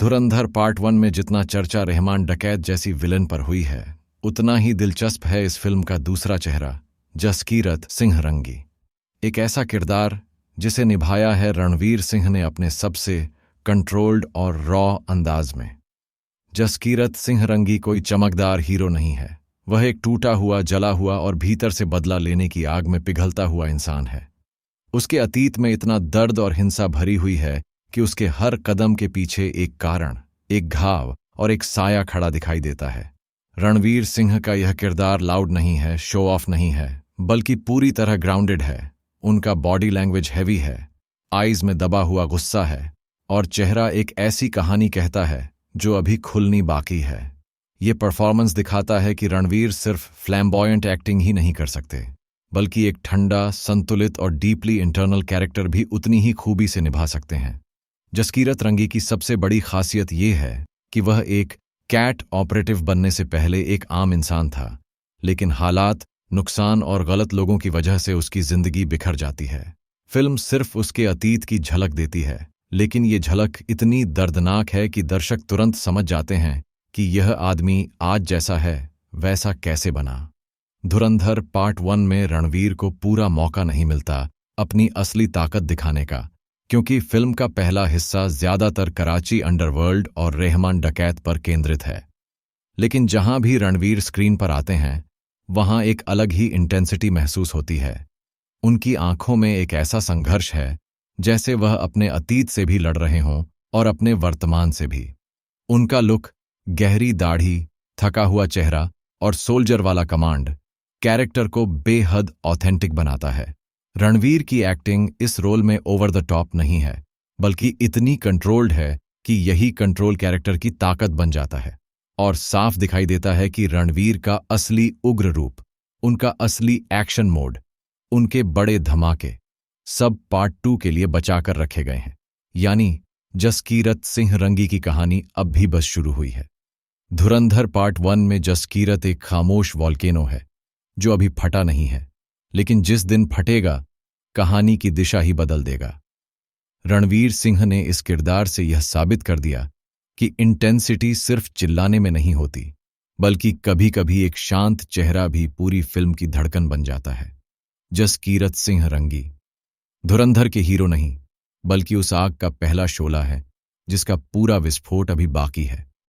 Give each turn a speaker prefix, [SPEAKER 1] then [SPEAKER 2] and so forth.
[SPEAKER 1] धुरंधर part 1 में जितना चर्चा रहमान डकैत जैसी विलन पर हुई है, उतना ही दिलचस्प है इस फिल्म का दूसरा चेहरा जसकीरत सिंह रंगी। एक ऐसा किरदार जिसे निभाया है रणवीर सिंह ने अपने सबसे कंट्रोल्ड और रॉ अंदाज में। जसकीरत सिंह रंगी कोई चमकदार हीरो नहीं है, वह एक टूटा हुआ, जला हुआ और भीतर से बदला लेने की आग में पिघलता हुआ इंसान है। उसके अतीत में इतना दर्द और हिंसा भरी हुई है कि उसके हर कदम के पीछे एक कारण, एक घाव और एक साया खड़ा दिखाई देता है। रणवीर सिंह का यह किरदार लाउड नहीं है, शो ऑफ नहीं है, बल्कि पूरी तरह ग्राउंडेड है। उनका बॉडी लैंग्वेज हैवी है, आईज में दबा हुआ गुस्सा है और चेहरा एक ऐसी कहानी कहता है जो अभी खुलनी बाकी है। ये परफॉर्मेंस दिखाता है कि रणवीर सिर्फ फ्लैम्बॉयंट एक्टिंग ही नहीं कर सकते, बल्कि एक ठंडा, संतुलित और डीपली इंटरनल कैरेक्टर भी उतनी ही खूबी से निभा सकते हैं। जसकीरत रंगी की सबसे बड़ी खासियत ये है कि वह एक कैट ऑपरेटिव बनने से पहले एक आम इंसान था, लेकिन हालात, नुकसान और गलत लोगों की वजह से उसकी जिंदगी बिखर जाती है। फिल्म सिर्फ उसके अतीत की झलक देती है, लेकिन ये झलक इतनी दर्दनाक है कि दर्शक तुरंत समझ जाते हैं कि यह आदमी आज जैसा है वैसा कैसे बना। धुरंधर पार्ट 1 में रणवीर को पूरा मौका नहीं मिलता अपनी असली ताकत दिखाने का, क्योंकि फिल्म का पहला हिस्सा ज्यादातर कराची अंडरवर्ल्ड और रहमान डकैत पर केंद्रित है। लेकिन जहां भी रणवीर स्क्रीन पर आते हैं, वहां एक अलग ही इंटेंसिटी महसूस होती है। उनकी आंखों में एक ऐसा संघर्ष है जैसे वह अपने अतीत से भी लड़ रहे हों और अपने वर्तमान से भी। उनका लुक, गहरी दाढ़ी, थका हुआ चेहरा और सोल्जर वाला कमांड कैरेक्टर को बेहद ऑथेंटिक बनाता है। रणवीर की एक्टिंग इस रोल में ओवर द टॉप नहीं है, बल्कि इतनी कंट्रोल्ड है कि यही कंट्रोल कैरेक्टर की ताकत बन जाता है और साफ दिखाई देता है कि रणवीर का असली उग्र रूप, उनका असली एक्शन मोड, उनके बड़े धमाके सब पार्ट 2 के लिए बचाकर रखे गए हैं। यानी जसकीरत सिंह रंगी की कहानी अब भी बस शुरू हुई है। धुरंधर पार्ट 1 में जसकीरत एक खामोश वॉल्केनो है जो अभी फटा नहीं है, लेकिन जिस दिन फटेगा कहानी की दिशा ही बदल देगा। रणवीर सिंह ने इस किरदार से यह साबित कर दिया कि इंटेंसिटी सिर्फ चिल्लाने में नहीं होती, बल्कि कभी-कभी एक शांत चेहरा भी पूरी फिल्म की धड़कन बन जाता है। जसकीरत सिंह रंगी धुरंधर के हीरो नहीं, बल्कि उस आग का पहला शोला है जिसका पूरा विस्फोट अभी बाकी है।